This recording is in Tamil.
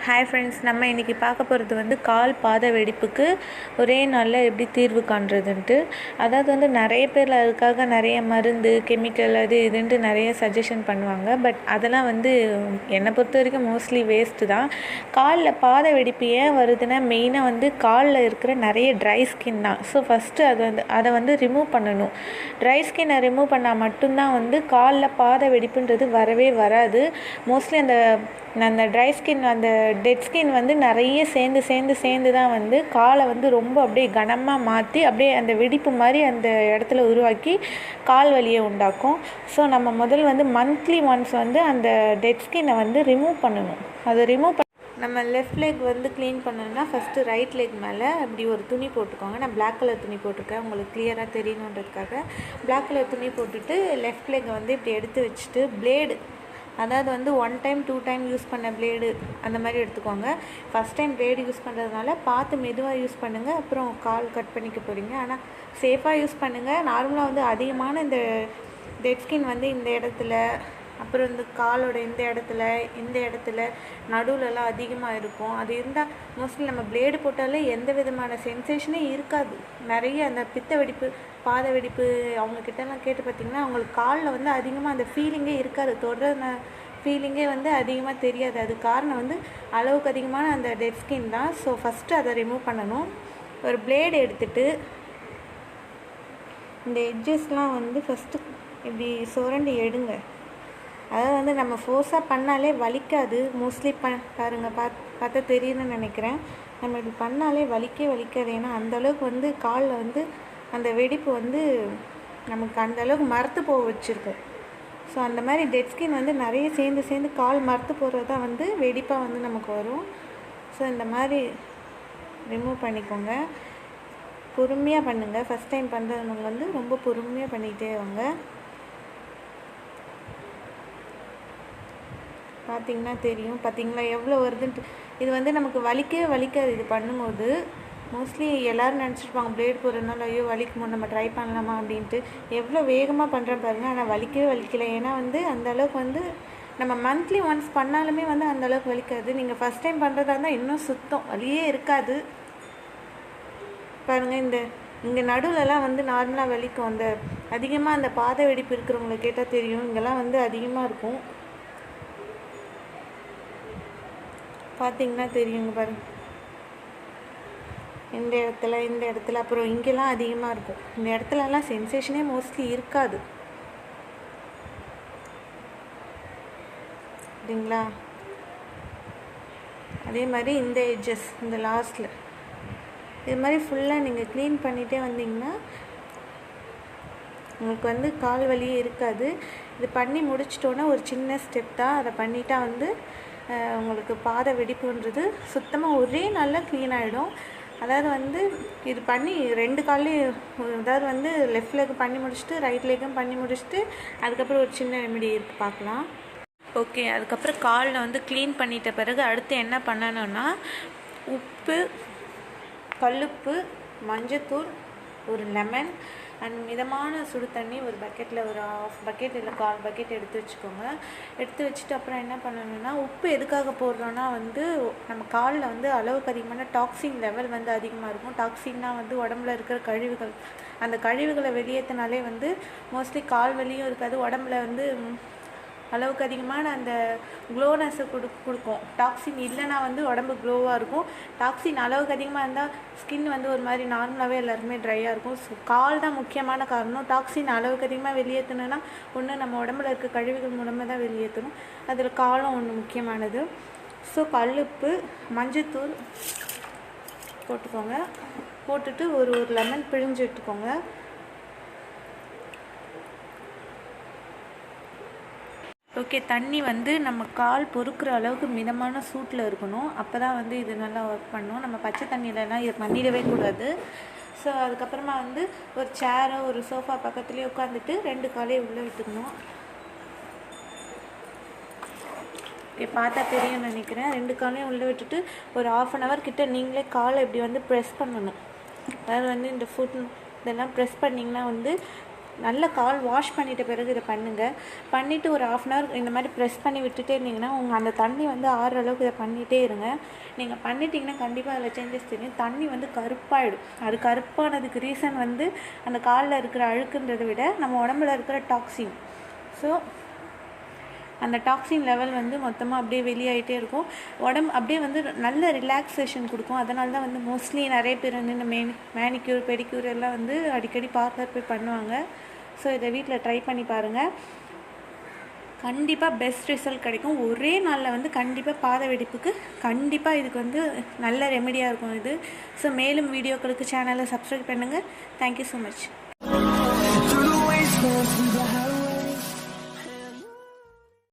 ஹாய் ஃப்ரெண்ட்ஸ், நம்ம இன்றைக்கி பார்க்க போகிறது வந்து கால் பாத வெடிப்புக்கு ஒரே நாளில் எப்படி தீர்வு காண்றதுன்ட்டு. அதாவது வந்து நிறைய பேர் அதுக்காக நிறைய மருந்து, கெமிக்கல் அது இதுன்ட்டு நிறைய சஜஷன் பண்ணுவாங்க. பட் அதெல்லாம் வந்து என்னை பொறுத்த வரைக்கும் மோஸ்ட்லி வேஸ்ட்டு தான். காலில் பாத வெடிப்பு ஏன் வருதுன்னா மெயினாக வந்து காலில் இருக்கிற நிறைய ட்ரை ஸ்கின் தான். ஸோ ஃபஸ்ட்டு அதை வந்து ரிமூவ் பண்ணணும். ட்ரை ஸ்கின்னை ரிமூவ் பண்ணால் மட்டும்தான் வந்து காலில் பாத வெடிப்புன்றது வரவே வராது. மோஸ்ட்லி அந்த ட்ரை ஸ்கின், அந்த டெட் ஸ்கின் வந்து நிறைய சேர்ந்து தான் வந்து காலை வந்து ரொம்ப அப்படியே கனமாக மாற்றி அப்படியே அந்த வெடிப்பு மாதிரி அந்த இடத்துல உருவாக்கி கால் வலியை உண்டாக்கும். ஸோ நம்ம முதல் வந்து மந்த்லி ஒன்ஸ் வந்து அந்த டெட் ஸ்கின்னை வந்து ரிமூவ் பண்ணணும். அதை ரிமூவ் நம்ம லெஃப்ட் லெக் வந்து க்ளீன் பண்ணணும்னா ஃபஸ்ட்டு ரைட் லெக் மேலே அப்படி ஒரு துணி போட்டுக்கோங்க. நான் பிளாக் கலர் துணி போட்டிருக்கேன், உங்களுக்கு கிளியராக தெரியணுன்றதுக்காக. பிளாக் கலர் துணி போட்டுட்டு லெஃப்ட் லெக்கை வந்து இப்படி எடுத்து வச்சுட்டு பிளேடு, அதாவது வந்து 1 டைம் 2 டைம் யூஸ் பண்ண பிளேடு அந்த மாதிரி எடுத்துக்கோங்க. ஃபஸ்ட் டைம் பிளேடு யூஸ் பண்ணுறதுனால பார்த்து மெதுவாக யூஸ் பண்ணுங்கள். அப்புறம் கால் கட் பண்ணிக்க போகிறீங்க, ஆனால் சேஃபாக யூஸ் பண்ணுங்கள். நார்மலாக வந்து அதிகமான இந்த டெட் ஸ்கின் வந்து இந்த இடத்துல, அப்புறம் இந்த காலோட இந்த இடத்துல நடுவுலலாம் அதிகமாக இருக்கும். அது இருந்தால் மோஸ்ட்லி நம்ம பிளேடு போட்டாலே எந்த விதமான சென்சேஷனே இருக்காது. நிறைய அந்த பித்த வெடிப்பு, பாத வெடிப்பு அவங்கக்கிட்டலாம் கேட்டு பார்த்திங்கன்னா அவங்களுக்கு காலில் வந்து அதிகமாக அந்த ஃபீலிங்கே இருக்காது. தொடர்ற ஃபீலிங்கே வந்து அதிகமாக தெரியாது. அது காரணம் வந்து அளவுக்கு அதிகமான அந்த டெட் ஸ்கின் தான். ஸோ ஃபஸ்ட்டு அதை ரிமூவ் பண்ணணும். ஒரு பிளேடு எடுத்துகிட்டு இந்த எட்ஜஸ்லாம் வந்து ஃபஸ்ட்டு இப்படி சுரண்டி எடுங்க. அதாவது வந்து நம்ம ஃபோர்ஸாக பண்ணாலே வலிக்காது. மோஸ்ட்லி பாருங்கள், பார்த்தா தெரியுதுன்னு நினைக்கிறேன். நம்ம இப்படி பண்ணாலே வலிக்காது. ஏன்னா அந்தளவுக்கு வந்து காலில் வந்து அந்த வெடிப்பு வந்து நமக்கு அந்தளவுக்கு மரத்து போக வச்சுருக்கோம். ஸோ அந்த மாதிரி டெட் ஸ்கின் வந்து நிறைய சேர்ந்து கால் மரத்து போகிறது தான் வந்து வெடிப்பாக வந்து நமக்கு வரும். ஸோ இந்த மாதிரி ரிமூவ் பண்ணிக்கோங்க. பொறுமையாக பண்ணுங்கள். ஃபஸ்ட் டைம் பண்ணுறவங்க வந்து ரொம்ப பொறுமையாக பண்ணிக்கிட்டே வாங்க. பார்த்திங்கன்னா தெரியும், பார்த்திங்களா எவ்வளோ வருதுன்ட்டு. இது வந்து நமக்கு வலிக்காது. இது பண்ணும்போது மோஸ்ட்லி எல்லோரும் நினச்சிருப்பாங்க பிளேட் போடுறதுனால ஐயோ வலிக்குமோ, நம்ம ட்ரை பண்ணலாமா அப்படின்ட்டு. எவ்வளோ வேகமாக பண்ணுறேன் பாருங்கள். ஆனால் வலிக்கலை. ஏன்னா வந்து அந்தளவுக்கு வந்து நம்ம மந்த்லி ஒன்ஸ் பண்ணாலுமே வந்து அந்தளவுக்கு வலிக்காது. நீங்கள் ஃபஸ்ட் டைம் பண்ணுறதா இருந்தால் இன்னும் சுத்தம் வலியே இருக்காது. பாருங்கள், இங்கே நடுவுலலாம் வந்து நார்மலாக வலிக்கும். அந்த அதிகமாக அந்த பாத வெடிப்பு இருக்கிறவங்களை கேட்டால் தெரியும், இங்கெல்லாம் வந்து அதிகமாக இருக்கும். பார்த்திங்கன்னா தெரியுங்க பாருங்கள். இந்த இடத்துல அப்புறம் இங்கெல்லாம் அதிகமாக இருக்கும். இந்த இடத்துலலாம் சென்சேஷனே மோஸ்ட்லி இருக்காது இல்லைங்களா. அதே மாதிரி இந்த எட்ஜஸ், இந்த லாஸ்ட்டில் இது மாதிரி ஃபுல்லாக நீங்கள் க்ளீன் பண்ணிகிட்டே வந்தீங்கன்னா உங்களுக்கு வந்து கால் வலியே இருக்காது. இது பண்ணி முடிச்சிட்டோன்னா ஒரு சின்ன ஸ்டெப் தான். அதை பண்ணிட்டா வந்து உங்களுக்கு பாத வெடிப்புன்றது சுத்தமாக ஒரே நாளில் க்ளீன் ஆகிடும். அதாவது வந்து இது பண்ணி 2 கால்லையும், அதாவது வந்து லெஃப்ட் லெக் பண்ணி முடிச்சுட்டு ரைட் லெக்கும் பண்ணி முடிச்சுட்டு அதுக்கப்புறம் ஒரு சின்ன ரெமெடி இருக்குது, பார்க்கலாம். ஓகே, அதுக்கப்புறம் காலில் வந்து க்ளீன் பண்ணிட்ட பிறகு அடுத்து என்ன பண்ணணும்னா உப்பு, கல்லுப்பு, மஞ்சத்தூள், ஒரு லெமன் அண்ட் மிதமான சுடு தண்ணி ஒரு பக்கெட்டில், ஒரு 1/2 பக்கெட் இல்லை 1/4 பக்கெட் எடுத்து வச்சுக்கோங்க. எடுத்து வச்சுட்டு அப்புறம் என்ன பண்ணணும்னா, உப்பு எதுக்காக போடுறோன்னா வந்து நம்ம காலில் வந்து அளவுக்கு அதிகமான டாக்ஸின் லெவல் வந்து அதிகமாக இருக்கும். டாக்ஸின்னா வந்து உடம்புல இருக்கிற கழிவுகள். அந்த கழிவுகளை வெளியேற்றினாலே வந்து மோஸ்ட்லி கால் வலியும் இருக்காது. உடம்புல வந்து அளவுக்கு அதிகமான அந்த க்ளோனஸை கொடுக்கும். டாக்ஸின் இல்லைனா வந்து உடம்பு க்ளோவாக இருக்கும். டாக்ஸின் அளவுக்கு அதிகமாக இருந்தால் ஸ்கின் வந்து ஒரு மாதிரி நார்மலாகவே எல்லாருமே ட்ரையாக இருக்கும். ஸோ கால் தான் முக்கியமான காரணம். டாக்ஸின் அளவுக்கு அதிகமாக வெளியேற்றணுன்னா ஒன்று நம்ம உடம்புல இருக்க கழிவுகள் மூலமாக தான் வெளியேற்றணும். அதில் காலம் ஒன்று முக்கியமானது. ஸோ கல்லுப்பு, மஞ்சத்தூள் போட்டுக்கோங்க. போட்டுட்டு ஒரு லெமன் பிழிஞ்சு விட்டுக்கோங்க. ஓகே, தண்ணி வந்து நம்ம கால் பொறுக்கிற அளவுக்கு மிதமான சூட்டில் இருக்கணும். அப்போ தான் வந்து இது நல்லா ஒர்க் பண்ணும். நம்ம பச்சை தண்ணியிலலாம் இது பண்ணிடவே கூடாது. ஸோ அதுக்கப்புறமா வந்து ஒரு சேரோ ஒரு சோஃபா பக்கத்துலேயே உட்காந்துட்டு 2 காலையும் உள்ளே விட்டுக்கணும். ஓகே, பார்த்தா தெரியும்னு நினைக்கிறேன். 2 காலையும் உள்ளே விட்டுட்டு ஒரு 1/2 hour கிட்ட நீங்களே காலை இப்படி வந்து ப்ரெஸ் பண்ணணும். அதாவது வந்து இந்த ஃபுட் இதெல்லாம் ப்ரெஸ் பண்ணிங்கன்னா வந்து நல்ல கால் வாஷ் பண்ணிட்ட பிறகு இதை பண்ணுங்கள். பண்ணிவிட்டு ஒரு 1/2 அன் ஹவர் இந்த மாதிரி ப்ரெஸ் பண்ணி விட்டுட்டே இருந்தீங்கன்னா உங்கள் அந்த தண்ணி வந்து ஆறுற அளவுக்கு இதை பண்ணிகிட்டே இருங்க. நீங்கள் பண்ணிட்டீங்கன்னா கண்டிப்பாக அதில் சேஞ்சஸ் தெரியும். தண்ணி வந்து கருப்பாயிடும். அது கருப்பானதுக்கு ரீசன் வந்து அந்த காலில் இருக்கிற அழுக்குன்றதை விட நம்ம உடம்புல இருக்கிற டாக்ஸின். ஸோ அந்த டாக்ஸின் லெவல் வந்து மொத்தமாக அப்படியே வெளியாகிட்டே இருக்கும். உடம்பு அப்படியே வந்து நல்ல ரிலாக்ஸேஷன் கொடுக்கும். அதனால தான் வந்து மோஸ்ட்லி நிறைய பேர் வந்து இந்த மேனிக்யூர் பெடிக்யூர் எல்லாம் வந்து அடிக்கடி பார்லர் போய் பண்ணுவாங்க. ஸோ இதை வீட்டில் ட்ரை பண்ணி பாருங்கள். கண்டிப்பாக பெஸ்ட் ரிசல்ட் கிடைக்கும். ஒரே நாளில் வந்து கண்டிப்பாக பாத வெடிப்புக்கு கண்டிப்பாக இதுக்கு வந்து நல்ல ரெமெடியாக இருக்கும் இது. ஸோ மேலும் வீடியோக்களுக்கு சேனலை சப்ஸ்கிரைப் பண்ணுங்கள். Thank you so much.